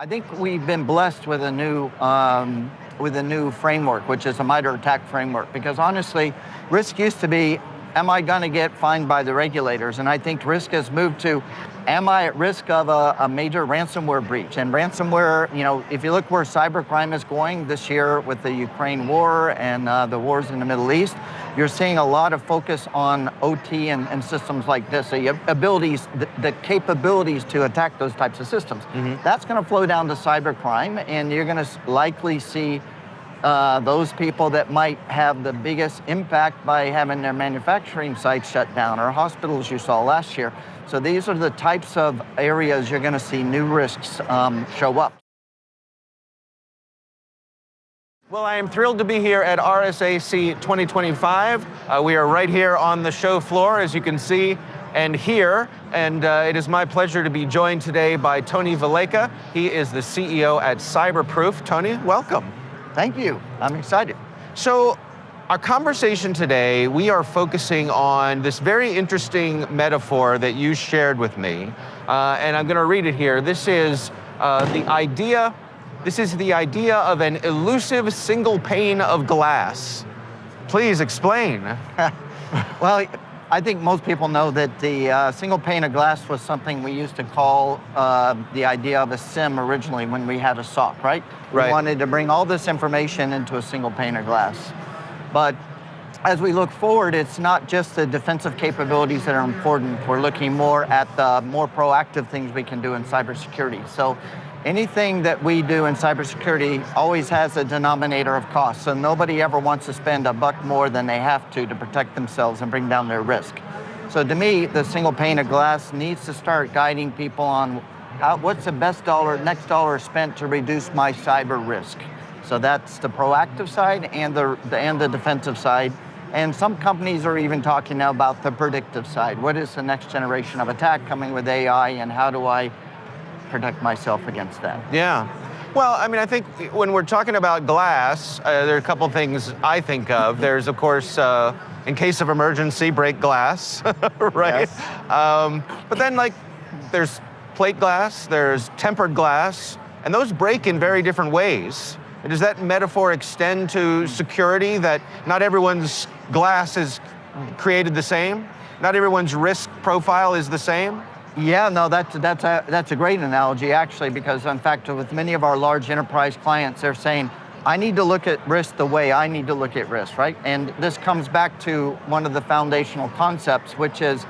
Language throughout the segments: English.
I think we've been blessed with a new framework, which is a MITRE ATT&CK framework. Because honestly, risk used to be, am I going to get fined by the regulators? And I think risk has moved to, am I at risk of a major ransomware breach? And ransomware, if you look where cybercrime is going this year with the Ukraine war and the wars in the Middle East, you're seeing a lot of focus on OT and systems like this. So you have the capabilities to attack those types of systems. That's going to flow down to cybercrime, and you're going to likely see those people that might have the biggest impact by having their manufacturing sites shut down, or hospitals you saw last year. So these are the types of areas you're going to see new risks show up. Well, I am thrilled to be here at RSAC 2025. We are right here on the show floor, as you can see and hear, and it is my pleasure to be joined today by Tony Velleca. He is the CEO at CyberProof. Tony, welcome. Thank you. I'm excited. So our conversation today, we are focusing on this very interesting metaphor that you shared with me, and I'm going to read it here. This is the idea of an elusive single pane of glass. Please explain. Well, I think most people know that the single pane of glass was something we used to call the idea of a SIM originally when we had a SOC, right? Right. We wanted to bring all this information into a single pane of glass. But as we look forward, it's not just the defensive capabilities that are important. We're looking more at the more proactive things we can do in cybersecurity. So anything that we do in cybersecurity always has a denominator of cost. So nobody ever wants to spend a buck more than they have to protect themselves and bring down their risk. So to me, the single pane of glass needs to start guiding people on what's the best next dollar spent to reduce my cyber risk. So that's the proactive side and the defensive side. And some companies are even talking now about the predictive side. What is the next generation of attack coming with AI, and how do I protect myself against that? Yeah. Well, I mean, I think when we're talking about glass, there are a couple things I think of. There's, of course, in case of emergency, break glass, right? Yes. But then, there's plate glass, there's tempered glass, and those break in very different ways. Does that metaphor extend to security, that not everyone's glass is created the same? Not everyone's risk profile is the same? Yeah, no, that's a great analogy, actually, because in fact, with many of our large enterprise clients, they're saying, I need to look at risk the way I need to look at risk, right? And this comes back to one of the foundational concepts, which is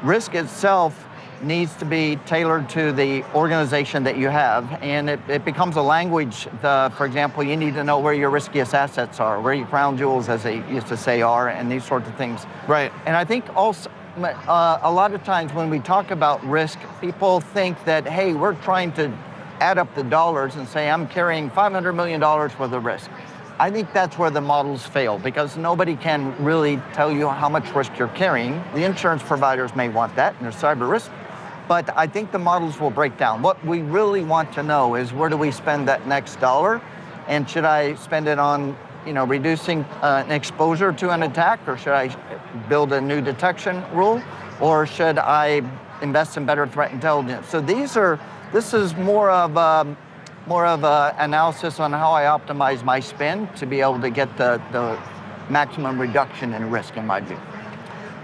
risk itself needs to be tailored to the organization that you have, and it becomes a language. For example, you need to know where your riskiest assets are, where your crown jewels, as they used to say, are, and these sorts of things. Right. And I think also, a lot of times when we talk about risk, people think that, hey, we're trying to add up the dollars and say, I'm carrying $500 million worth of risk. I think that's where the models fail, because nobody can really tell you how much risk you're carrying. The insurance providers may want that in their cyber risk, but I think the models will break down. What we really want to know is, where do we spend that next dollar? And should I spend it on reducing an exposure to an attack, or should I build a new detection rule, or should I invest in better threat intelligence? So this is more of a analysis on how I optimize my spend to be able to get the maximum reduction in risk, in my view.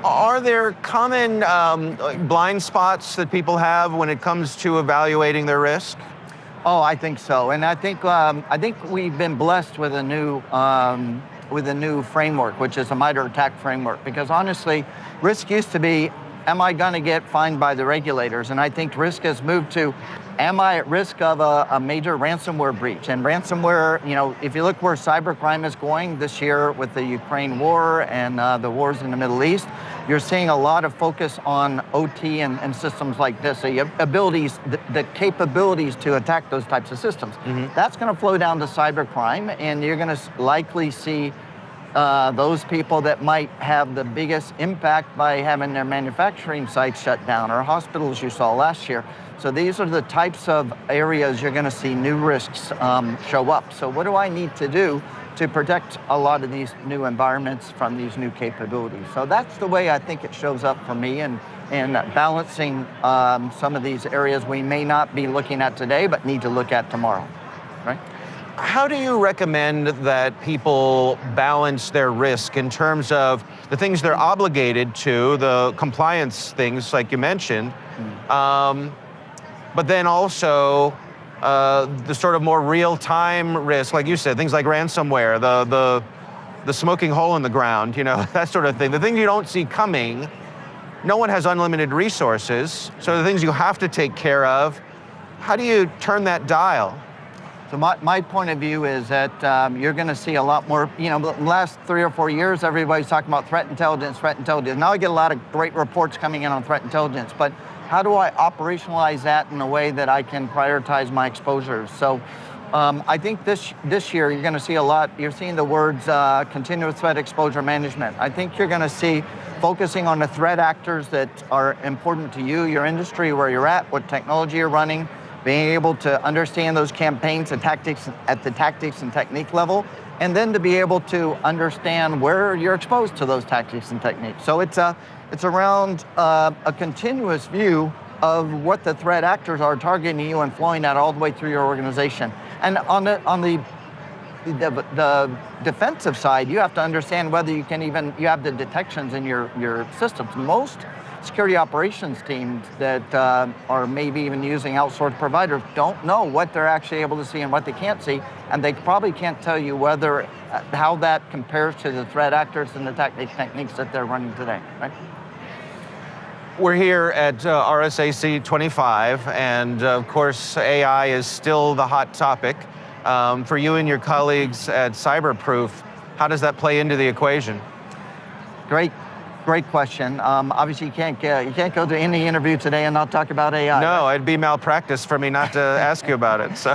Are there common blind spots that people have when it comes to evaluating their risk? Oh, I think so, and I think we've been blessed with a new framework, which is a MITRE ATT&CK framework. Because honestly, risk used to be, am I going to get fined by the regulators? And I think risk has moved to, am I at risk of a major ransomware breach? And ransomware, if you look where cybercrime is going this year with the Ukraine war and the wars in the Middle East, you're seeing a lot of focus on OT and systems like this. So you have the capabilities to attack those types of systems. That's going to flow down to cybercrime, and you're going to likely see those people that might have the biggest impact by having their manufacturing sites shut down, or hospitals you saw last year. So these are the types of areas you're going to see new risks show up. So what do I need to do to protect a lot of these new environments from these new capabilities? So that's the way I think it shows up for me, and in balancing some of these areas we may not be looking at today, but need to look at tomorrow, right? How do you recommend that people balance their risk in terms of the things they're obligated to, the compliance things like you mentioned, but then also the sort of more real-time risk, like you said, things like ransomware, the smoking hole in the ground, that sort of thing. The things you don't see coming. No one has unlimited resources, so the things you have to take care of, how do you turn that dial? So my point of view is that you're going to see a lot more, the last 3 or 4 years, everybody's talking about threat intelligence. Now I get a lot of great reports coming in on threat intelligence, but how do I operationalize that in a way that I can prioritize my exposures? So I think this year you're going to see a lot, you're seeing the words continuous threat exposure management. I think you're going to see focusing on the threat actors that are important to you, your industry, where you're at, what technology you're running, being able to understand those campaigns and tactics at the tactics and technique level, and then to be able to understand where you're exposed to those tactics and techniques. So it's around a continuous view of what the threat actors are targeting you and flowing that all the way through your organization. And on the defensive side, you have to understand whether you have the detections in your systems. Most security operations teams that are maybe even using outsourced providers don't know what they're actually able to see and what they can't see, and they probably can't tell you how that compares to the threat actors and the techniques that they're running today, right? We're here at RSAC 25, and of course, AI is still the hot topic. For you and your colleagues at CyberProof, how does that play into the equation? Great question. Obviously, you can't go to any interview today and not talk about AI. No, it'd be malpractice for me not to ask you about it. So,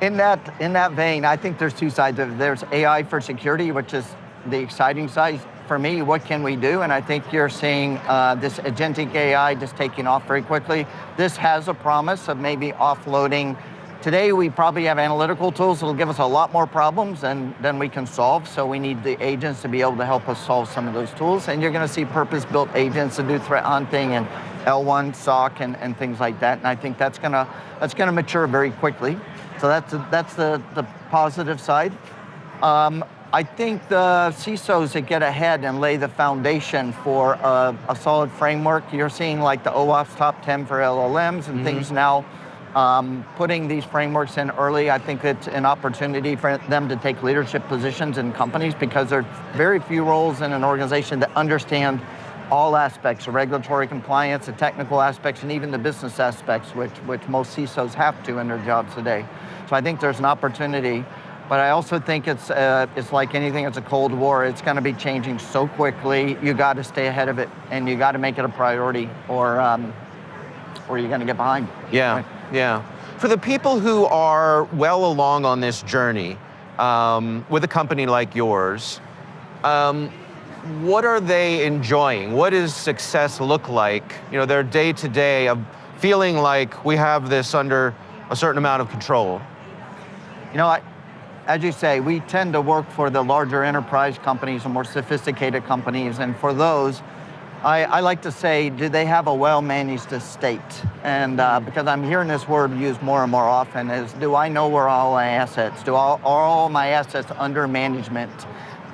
in that vein, I think there's two sides of it. There's AI for security, which is the exciting side for me. What can we do? And I think you're seeing this agentic AI just taking off very quickly. This has a promise of maybe offloading. Today, we probably have analytical tools that'll give us a lot more problems than we can solve, so we need the agents to be able to help us solve some of those tools. And you're going to see purpose-built agents to do threat hunting and L1 SOC and things like that. And I think that's gonna mature very quickly. So that's the positive side. I think the CISOs that get ahead and lay the foundation for a solid framework, you're seeing like the OAuth's top 10 for LLMs and things now. Putting these frameworks in early, I think it's an opportunity for them to take leadership positions in companies, because there are very few roles in an organization that understand all aspects of regulatory compliance, the technical aspects, and even the business aspects, which most CISOs have to in their jobs today. So I think there's an opportunity, but I also think it's like anything, it's a Cold War. It's going to be changing so quickly. You got to stay ahead of it, and you got to make it a priority, or you're going to get behind. Yeah. Right? Yeah. For the people who are well along on this journey with a company like yours, what are they enjoying? What does success look like? Their day-to-day of feeling like we have this under a certain amount of control. As you say, we tend to work for the larger enterprise companies and more sophisticated companies, and for those, I like to say, do they have a well-managed estate? And because I'm hearing this word used more and more often, is do I know where all my assets? Are all my assets under management?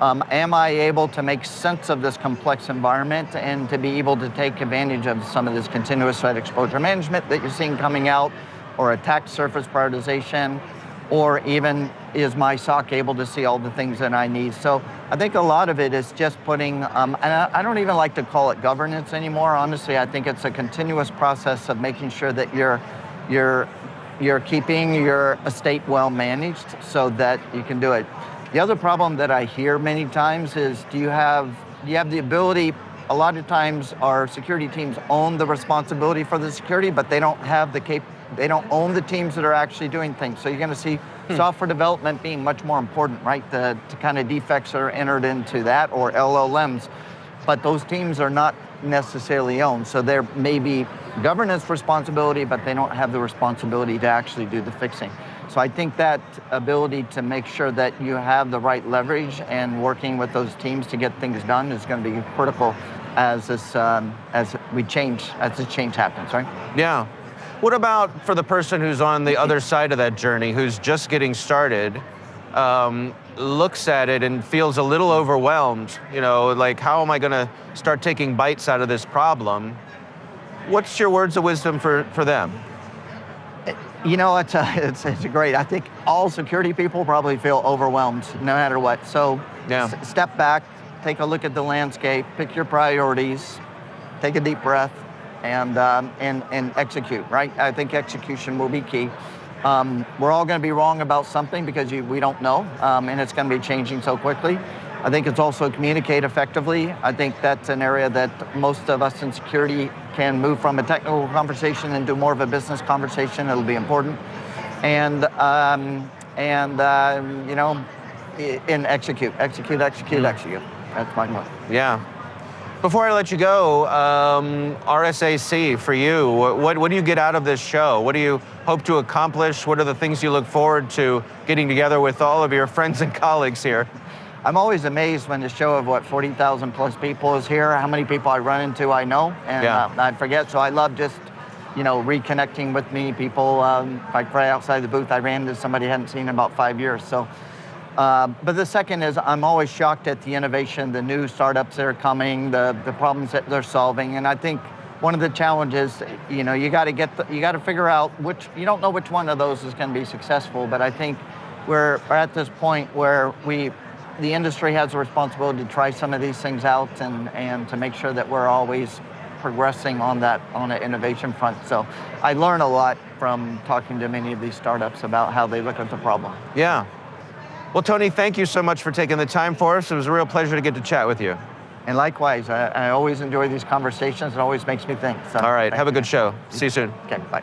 Am I able to make sense of this complex environment and to be able to take advantage of some of this continuous threat exposure management that you're seeing coming out, or attack surface prioritization, or even is my SOC able to see all the things that I need? So I think a lot of it is just putting, and I don't even like to call it governance anymore. Honestly, I think it's a continuous process of making sure that you're keeping your estate well managed so that you can do it. The other problem that I hear many times is, do you have the ability? A lot of times our security teams own the responsibility for the security, but they don't have they don't own the teams that are actually doing things. So you're going to see software development being much more important, right? The kind of defects that are entered into that, or LLMs, but those teams are not necessarily owned. So there may be governance responsibility, but they don't have the responsibility to actually do the fixing. So I think that ability to make sure that you have the right leverage and working with those teams to get things done is going to be critical as the change happens, right? Yeah. What about for the person who's on the other side of that journey, who's just getting started, looks at it and feels a little overwhelmed, like, how am I going to start taking bites out of this problem? What's your words of wisdom for them? It's great. I think all security people probably feel overwhelmed no matter what. So step back, take a look at the landscape, pick your priorities, take a deep breath, and execute, right? I think execution will be key. We're all going to be wrong about something because we don't know, and it's going to be changing so quickly. I think it's also communicate effectively. I think that's an area that most of us in security can move from a technical conversation into more of a business conversation. It'll be important, and execute. That's my point. Yeah. Before I let you go, RSAC for you, what do you get out of this show? What do you hope to accomplish? What are the things you look forward to getting together with all of your friends and colleagues here? I'm always amazed when the show of 40,000 plus people is here, how many people I run into I know, and I forget. So I love just, reconnecting with people. Like right outside the booth, I ran into somebody I hadn't seen in about 5 years. So, but the second is I'm always shocked at the innovation, the new startups that are coming, the problems that they're solving. And I think one of the challenges, you got to figure out you don't know which one of those is going to be successful. But I think we're at this point where the industry has a responsibility to try some of these things out and to make sure that we're always progressing on the innovation front. So I learn a lot from talking to many of these startups about how they look at the problem. Yeah. Well, Tony, thank you so much for taking the time for us. It was a real pleasure to get to chat with you. And likewise, I always enjoy these conversations. It always makes me think. So, all right, have a good show. See you soon. Okay, bye.